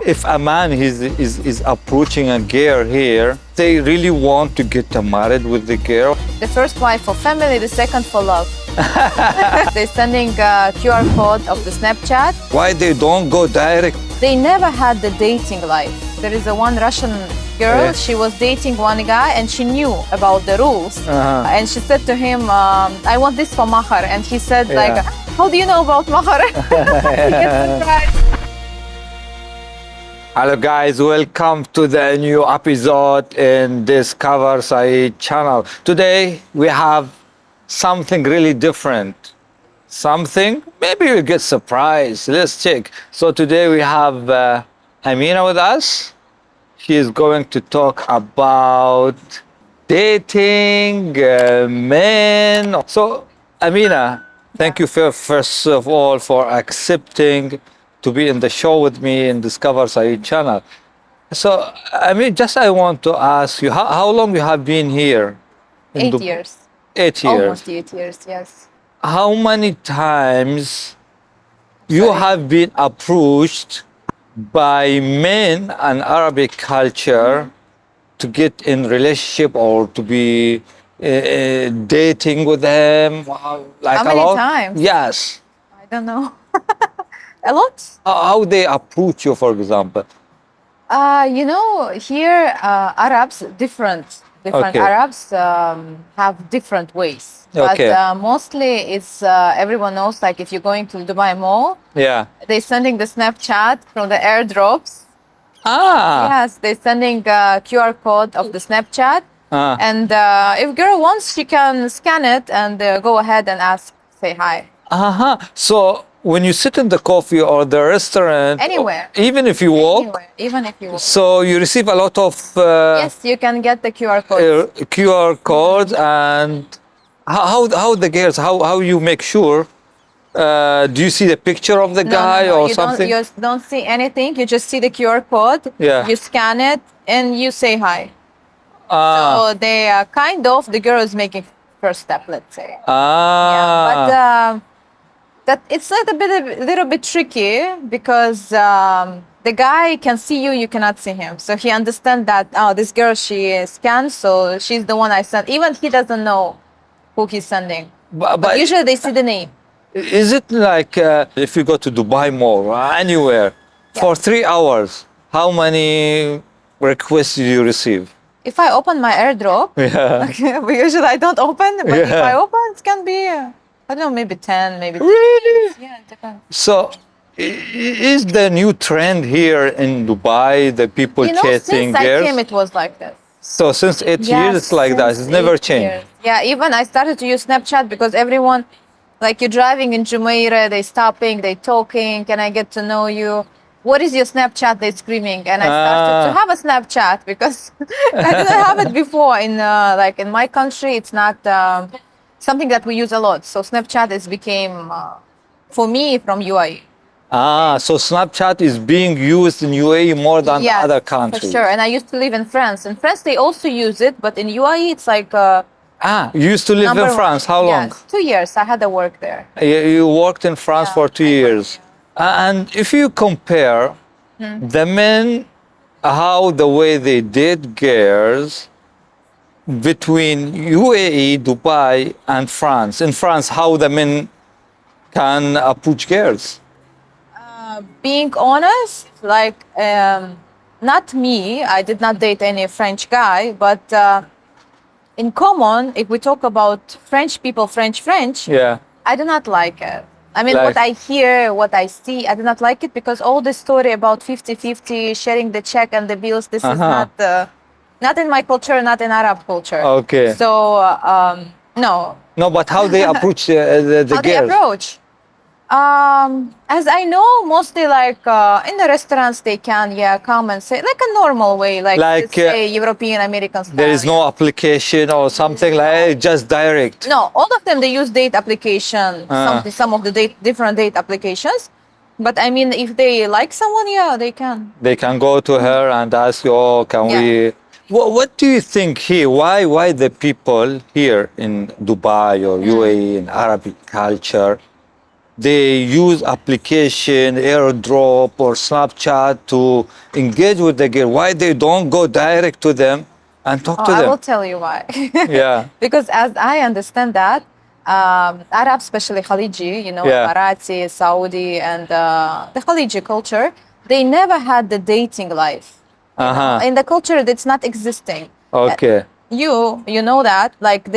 if a man is approaching a girl here, they really want to get married with the girl. The first wife for family, the second for love. They're sending a QR code of the Snapchat. Why they don't go direct? They never had the dating life. There is a one Russian girl, Yeah. she was dating one guy and she knew about the rules. And she said to him, I want this for mahar. And he said like, how do you know about mahar? He gets surprised. Hello guys, welcome to the new episode in Discover Saeed channel. Today we have something really different. Something, maybe you'll get surprised. Let's check. So today we have Amina with us. She is going to talk about dating men. So Amina, thank you first of all for accepting to be in the show with me in Discover Saeed channel. So I mean, I want to ask you, how long you have been here? 8 years. 8 years. Almost 8 years, yes. How many times you have been approached by men and Arabic culture to get in relationship or to be dating with them? Like How many times? Yes. I don't know. A lot. How they approach you, for example? You know, here Arabs, different Okay. Arabs have different ways. Okay. But mostly it's everyone knows, like if you're going to Dubai Mall, Yeah. they're sending the Snapchat from the airdrops. Ah. Yes, they're sending a QR code of the Snapchat. Ah. And if girl wants, she can scan it and go ahead and say hi. So when you sit in the coffee or the restaurant, Anywhere. even if you walk, Anywhere, even if you walk. so you receive a lot of Yes, you can get the QR code. QR codes. And how the girls, how you make sure? Do you see the picture of the guy or you something? You don't see anything. You just see the QR code. Yeah. You scan it and you say hi. Ah. So they are kind of, the girl is making first step, let's say. Ah. But that it's a little bit tricky because the guy can see you, you cannot see him. So he understands that, oh, this girl, she scans, so she's the one I sent. Even he doesn't know who he's sending. But usually they see the name. Is it like if you go to Dubai Mall or anywhere for 3 hours, how many requests do you receive? If I open my airdrop, but usually I don't open, but if I open, it can be, I don't know, maybe 10, maybe 15. Really? Yeah, it depends. So, is the new trend here in Dubai, the people chatting since I girls? came, it was like this. So since 8 years, it's like that. It's never changed. Yeah, even I started to use Snapchat because everyone, like you're driving in Jumeirah, they stopping, they talking, can I get to know you? What is your Snapchat? They're screaming. And I started to have a Snapchat because I didn't have it before. In my country, it's not something that we use a lot. So Snapchat became, for me, from UAE. So Snapchat is being used in UAE more than other countries. For sure. And I used to live in France. In France, they also use it, but in UAE, it's like... you used to live in France. How long? Yes, 2 years. I had to work there. You worked in France for 2 years. And if you compare the men, how the way they date girls between UAE, Dubai, and France. In France, how the men can approach girls. Being honest, like, not me. I did not date any French guy, but in common, if we talk about French people, French, I do not like it. I mean, what I hear, what I see, I do not like it because all the story about 50-50, sharing the check and the bills, this is not in my culture, not in Arab culture. Okay. So, no. No, but how they approach the How girls? they approach? As I know, mostly like in the restaurants, they can, come and say, like a normal way, like say European, American style. There is no application or something like just direct? No, all of them, they use date application, some of the different date applications. But I mean, if they like someone, they can. They can go to her and ask you, oh, can we... What do you think here? Why the people here in Dubai or UAE in Arabic culture they use application, airdrop or Snapchat to engage with the girl. Why they don't go direct to them and talk Oh, to I them? will tell you why. Yeah. Because as I understand that, Arab, especially Khaliji, Yeah. Emiratis, Saudi, and the Khaliji culture, they never had the dating life. Uh-huh. In the culture, that's not existing. Okay. You know that, like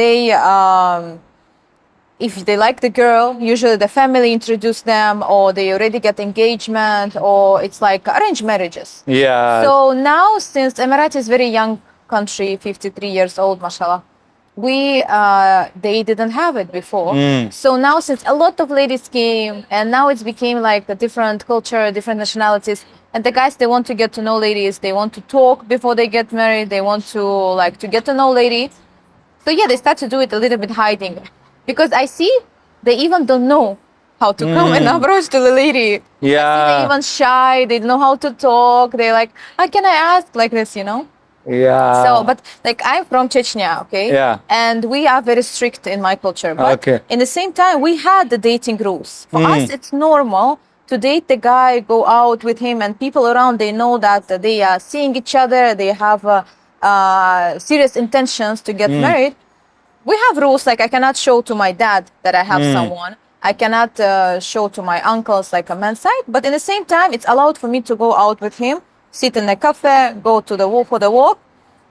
if they like the girl, usually the family introduce them, or they already get engagement, or it's like arranged marriages. Yeah. So now, since Emiratis is very young country, 53 years old, mashallah, they didn't have it before. So now, since a lot of ladies came, and now it's became like a different culture, different nationalities, and the guys, they want to get to know ladies, they want to talk before they get married, they want to like to get to know ladies. So yeah, they start to do it a little bit hiding, because I see they even don't know how to come and approach to the lady. I see they Yeah. even shy. They don't know how to talk. They like, how can I ask like this? Yeah. So, but like I'm from Chechnya, okay? Yeah. And we are very strict in my culture. But Okay. in the same time, we had the dating rules. For us, it's normal to date the guy, go out with him, and people around, they know that they are seeing each other. They have serious intentions to get married. We have rules, like I cannot show to my dad that I have someone. I cannot show to my uncles like a man's side. But in the same time, it's allowed for me to go out with him, sit in a cafe, go to the walk for the walk.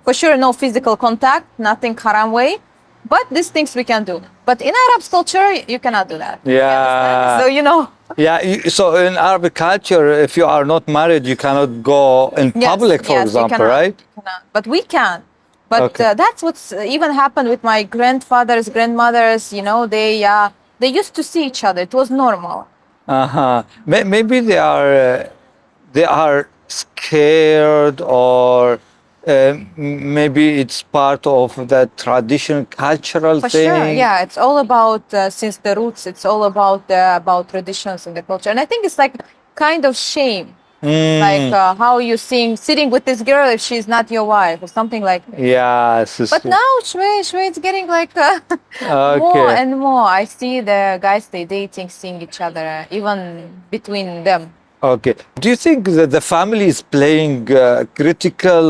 For sure, no physical contact, nothing haram way. But these things we can do. But in Arab culture, you cannot do that. You Yeah. understand? So, Yeah. So in Arabic culture, if you are not married, you cannot go in public, for you example, cannot, right? you cannot. But we can. But Okay. that's what's even happened with my grandfathers, grandmothers. They used to see each other. It was normal. Uh-huh. Maybe they are scared, or maybe it's part of the traditional cultural For thing. sure, yeah. It's all about since the roots. It's all about traditions and the culture. And I think it's like kind of shame, like how you sitting with this girl if she's not your wife or something like. Yes. But now Shway, it's getting like more Okay. and more. I see the guys they dating, seeing each other, even between them. Okay. Do you think that the family is playing a critical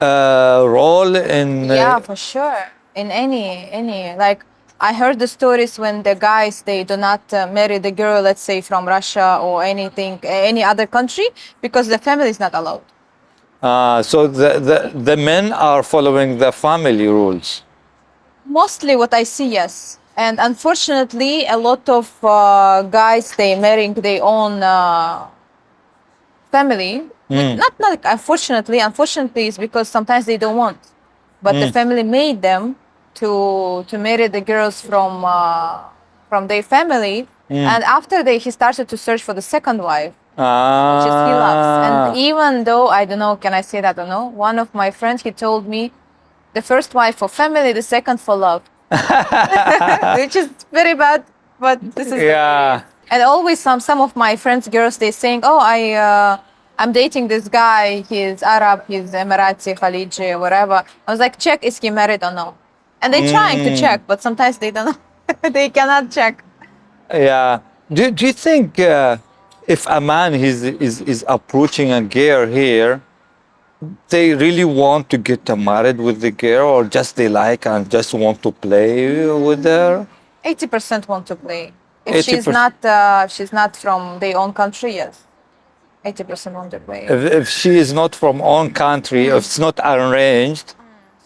role in? Yeah, for sure. In any like I heard the stories when the guys they do not marry the girl, let's say from Russia or any other country, because the family is not allowed. So the men are following the family rules. Mostly what I see, yes. And unfortunately, a lot of guys they marrying their own family. Not like unfortunately. Unfortunately, is because sometimes they don't want, but the family made them to marry the girls from their family. And after he started to search for the second wife, which is he loves. And even though I don't know, can I say that or no? One of my friends he told me, the first wife for family, the second for love, which is very bad. But this is the way it Yeah. is. And always some of my friends girls they saying, oh I'm dating this guy. He's Arab. He's Emirati, Khaliji, whatever. I was like, check is he married or no? And they trying to check, but sometimes they don't. They cannot check. Yeah. Do you think if a man is approaching a girl here, they really want to get married with the girl, or just they like and just want to play with her? 80% want to play. If she's 80%. not from their own country, yes. 80% want to play. If she is not from own country, if it's not arranged,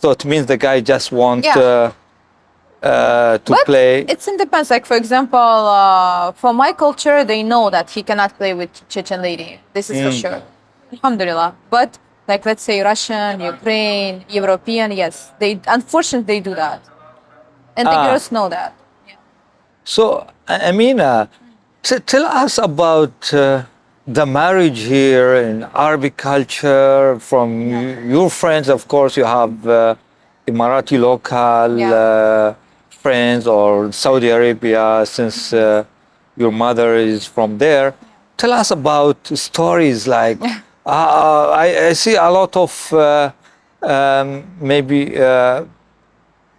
so it means the guy just want Yeah. to But play. it depends. Like for example, for my culture, they know that he cannot play with Chechen lady. This is for sure. Alhamdulillah. But like let's say Russian, Ukraine, European, yes, they unfortunately they do that, and the girls know that. So, Amina, tell us about the marriage here in Arabic culture. From your friends, of course, you have Emirati local friends, or Saudi Arabia, since your mother is from there. Tell us about stories like I see a lot of maybe.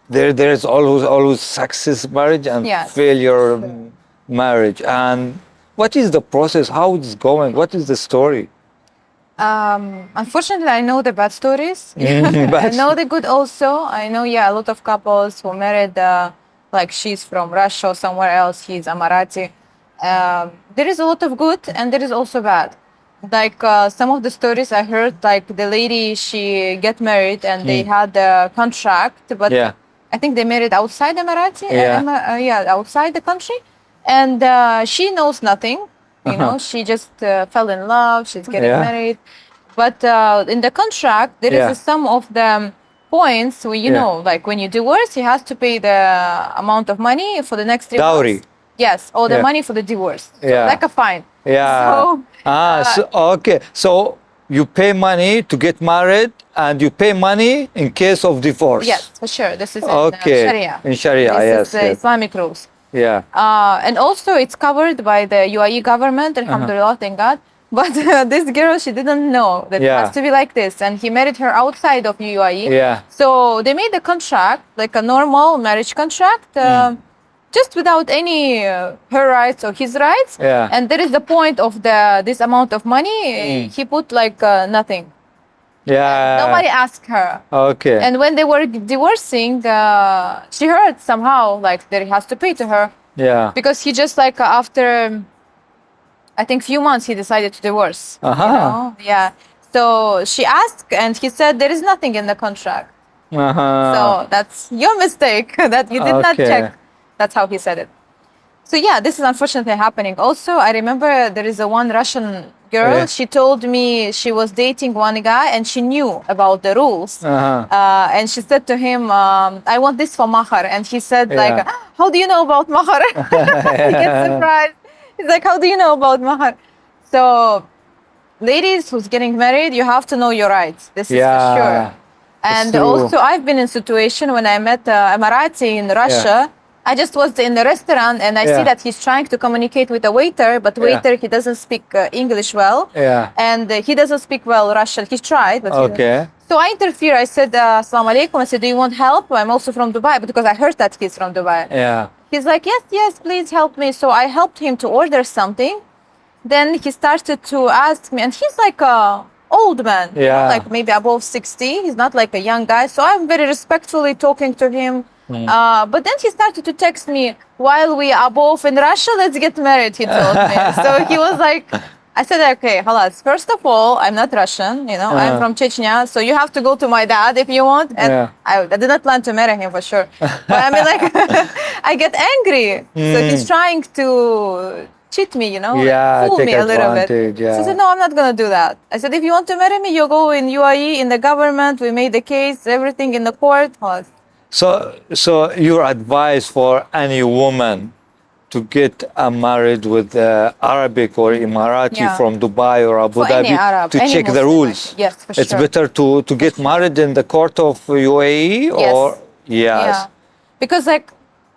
There's always success marriage and Yes. failure marriage. And what is the process? How it's going? What is the story? Unfortunately, I know the bad stories. I Bad know the good also. I know, yeah, a lot of couples who married, like she's from Russia or somewhere else, he's Emirati. There is a lot of good and there is also bad. Like some of the stories I heard, like the lady, she get married and they had a contract, but Yeah. I think they married outside Emirati, Yeah. yeah, outside the country. And she knows nothing, you know, she just fell in love, she's getting Yeah. married. But in the contract, there is Yeah. some of the points where, you Yeah. know, like when you divorce, you have to pay the amount of money for the next 3 months. Dowry. Yes, or the Yeah. money for the divorce. So, Yeah. like a fine. Yeah. So, Okay. So you pay money to get married and you pay money in case of divorce. yes, for sure. This is in Okay. Sharia. In Sharia, This yes. is yes. Islamic rules. Yeah. And also it's covered by the UAE government, alhamdulillah, thank God. But this girl, she didn't know that it Yeah. has to be like this. And he married her outside of UAE. Yeah. So they made a contract, like a normal marriage contract, just without any her rights or his rights. Yeah. And there is the point of this amount of money, he put like nothing. Yeah. Nobody asked her. Okay. And when they were divorcing, she heard somehow like that he has to pay to her. Yeah. Because he just like after, I think few months he decided to divorce. Uh-huh. You know? Yeah. So she asked and he said there is nothing in the contract. Uh-huh. So that's your mistake that you did not Okay. check. That's how he said it. So yeah, this is unfortunately happening. Also, I remember there is a one Russian girl. Yeah. She told me she was dating one guy and she knew about the rules. Uh-huh. And she said to him, I want this for mahar. And he said like, Yeah. how do you know about mahar? He gets surprised. He's like, how do you know about mahar? So ladies who's getting married, you have to know your rights. This is Yeah. for sure. And true. also I've been in situation when I met Emirati in Russia. I just was in the restaurant and I see Yeah. that he's trying to communicate with the waiter, but waiter, he doesn't speak English well. Yeah. And he doesn't speak well Russian. He tried, but Okay. so I interfere. I said, Assalamu alaikum. I said, do you want help? I'm also from Dubai, because I heard that he's from Dubai. Yeah. He's like, yes, yes, please help me. So I helped him to order something. Then he started to ask me, and he's like a old man, you know, Yeah. like maybe above 60. He's not like a young guy. So I'm very respectfully talking to him. But then he started to text me, while we are both in Russia, let's get married, he told me. So he was like, I said, okay, halas. First of all, I'm not Russian, you know, I'm from Chechnya. So you have to go to my dad if you want. And Yeah. I did not plan to marry him for sure. But I mean, like, I get angry. So he's trying to cheat me, you know, like, Yeah, fool take me a little bit. advantage, yeah. So I said, no, I'm not going to do that. I said, if you want to marry me, you go in UAE, in the government. We made the case, everything in the court. Halas. So your advice for any woman to get married with Arabic or Emirati Yeah. from Dubai or Abu For any Dhabi Arab, to any check the Muslim, rules. yes, for It's sure. better to get married in the court of UAE or yes. Yeah. Because like,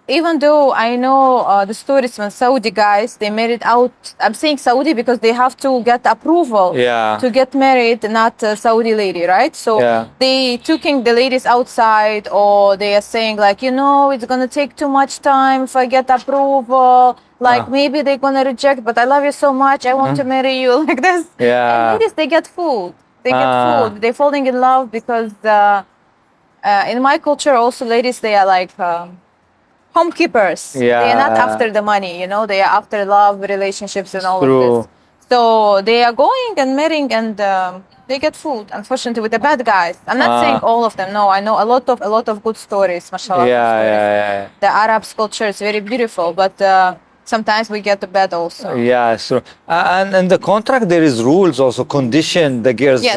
even though I know the stories from Saudi guys, they made it out. I'm saying Saudi because they have to get approval Yeah. to get married, not a Saudi lady, right? So Yeah. they taking the ladies outside, or they are saying like, you know, it's gonna take too much time if I get approval. Like maybe they're gonna reject, but I love you so much, I want to marry you, like this. Yeah. And ladies, they get fooled. They get fooled. They're falling in love because in my culture also, ladies, they are like homekeepers. They are not Yeah. after the money, you know, they are after love, relationships, and all True. of this. So they are going and marrying, and they get fooled, unfortunately, with the bad guys. I'm not saying all of them. No, I know a lot of good stories, mashallah. Yeah, good stories. yeah, The Arabs culture is very beautiful, but sometimes we get the bad also. yeah. So and in the contract there is rules also, condition the girls Yes.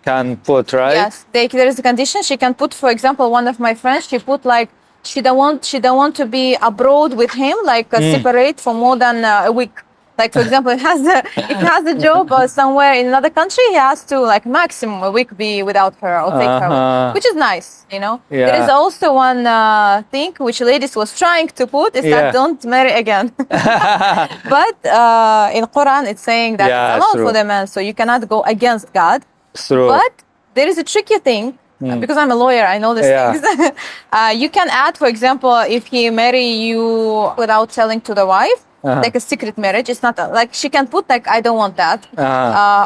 can put, right? Yes, there is a condition she can put. For example, one of my friends, she put like she don't want to be abroad with him, like separate for more than a week. Like for example, if he has a job somewhere in another country, he has to like maximum a week be without her or take her, which is nice, you know. Yeah. There is also one thing which ladies was trying to put is Yeah. that don't marry again. But in Quran it's saying that Yeah, it's allowed true. for the man, so you cannot go against God. True. But there is a tricky thing. Because I'm a lawyer, I know these Yeah. things. You can add, for example, if he marry you without telling to the wife, like a secret marriage. It's not like she can put like I don't want that,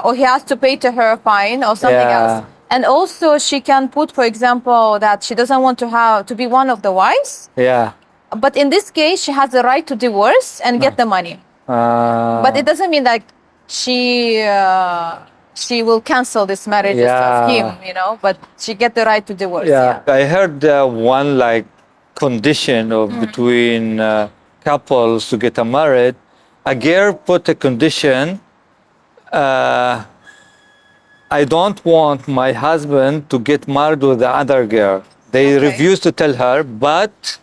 or he has to pay to her fine or something else. And also she can put, for example, that she doesn't want to be one of the wives. Yeah. But in this case, she has the right to divorce and get the money. But it doesn't mean like she will cancel this marriage of him, you know. But she get the right to divorce. Yeah. I heard one like condition of between couples to get married. A girl put a condition. I don't want my husband to get married with the other girl. They refused to tell her, but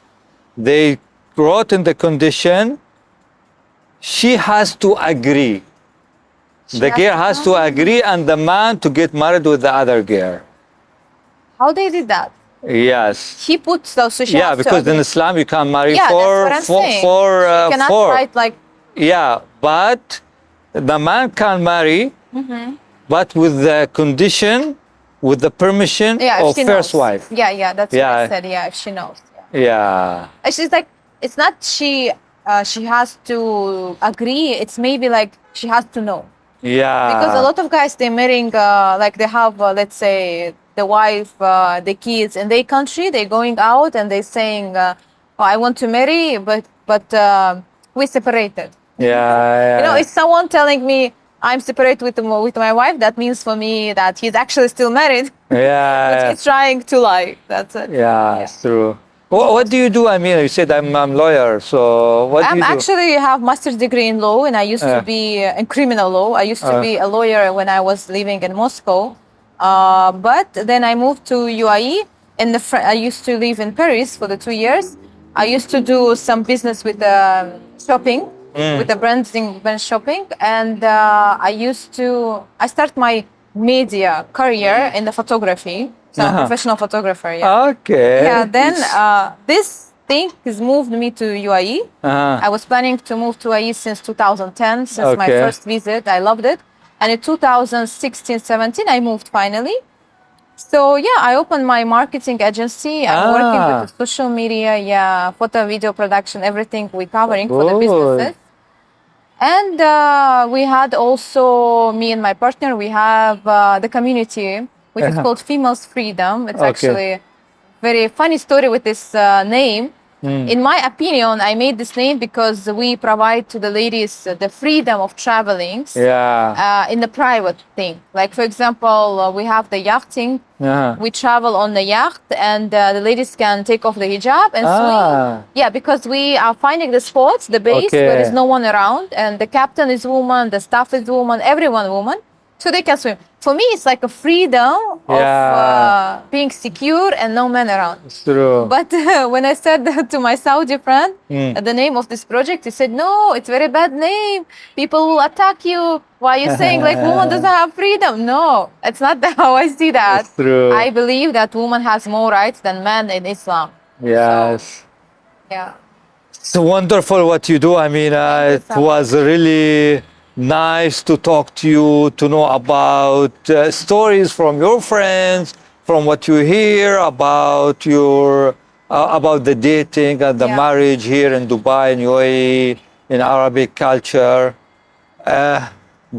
they wrote in the condition, she has to agree. The girl has to agree and the man to get married with the other girl. How they did that? Yes. He puts those. So she has because to in Islam you can marry that's what I'm saying. You cannot write like. Yeah, but the man can marry, but with the condition, with the permission of first wife. Yeah, that's what I said. Yeah, if she knows. Yeah. She's like, it's not she has to agree. It's maybe like she has to know. Yeah. Because a lot of guys, they're marrying, like they have, let's say, the wife, the kids in their country. They're going out and they're saying, "Oh, I want to marry, but we separated." Yeah. You know, it's someone telling me I'm separated with my wife. That means for me that he's actually still married. Yeah. But he's trying to lie. That's it. Yeah, it's true. What do you do? I mean, you said I'm lawyer, so what do you do? Actually have master's degree in law, and I used to be in criminal law. I used to be a lawyer when I was living in Moscow, but then I moved to UAE. I used to live in Paris for the 2 years. I used to do some business with shopping, with the brand shopping, and I start my media career in the photography. So I'm a professional photographer. Yeah. Okay. Yeah. Then this thing has moved me to UAE. I was planning to move to UAE since 2010, since my first visit. I loved it. And in 2016-17, I moved finally. So yeah, I opened my marketing agency. I'm working with the social media, photo, video production, everything we're covering for the businesses. And we had also, me and my partner, we have the community, which is called Females Freedom. It's actually a very funny story with this name. In my opinion, I made this name because we provide to the ladies the freedom of traveling in the private thing. Like, for example, we have the yachting. We travel on the yacht and the ladies can take off the hijab and swim. Yeah, because we are finding the spots, the base, where there's no one around. And the captain is woman, the staff is woman, everyone woman. So they can swim. For me, it's like a freedom of being secure and no man around. It's true. But when I said to my Saudi friend the name of this project, he said, "No, it's a very bad name. People will attack you. Why are you saying like woman doesn't have freedom?" No, it's not how I see that. It's true. I believe that woman has more rights than man in Islam. Yes. So, yeah. It's wonderful what you do. I mean, it was really nice to talk to you, to know about stories from your friends, from what you hear about about the dating and the marriage here in Dubai and UAE, in Arabic culture.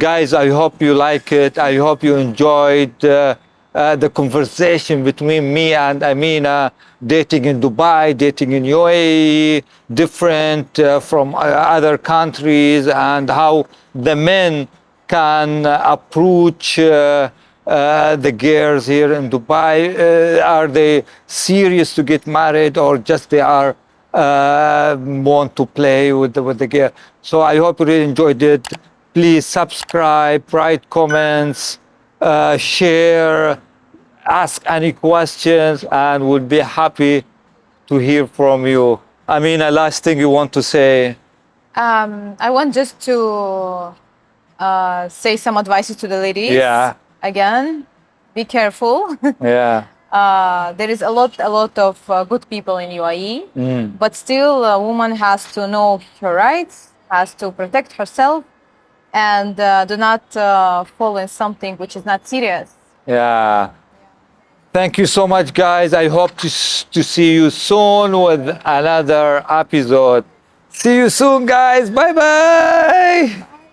Guys, I hope you like it. I hope you enjoyed the conversation between me and Amina, dating in Dubai, dating in UAE, different from other countries, and how the men can approach the girls here in Dubai. Are they serious to get married, or just they are want to play with the girl? So I hope you really enjoyed it. Please subscribe, write comments, share, ask any questions, and we'll be happy to hear from you. I mean, a last thing you want to say? I want just to say some advices to the ladies. Yeah. Again, be careful. Yeah. There is a lot of good people in UAE, but still a woman has to know her rights, has to protect herself, and do not fall in something which is not serious. Yeah. Thank you so much, guys. I hope to see you soon with another episode. See you soon, guys. Bye bye.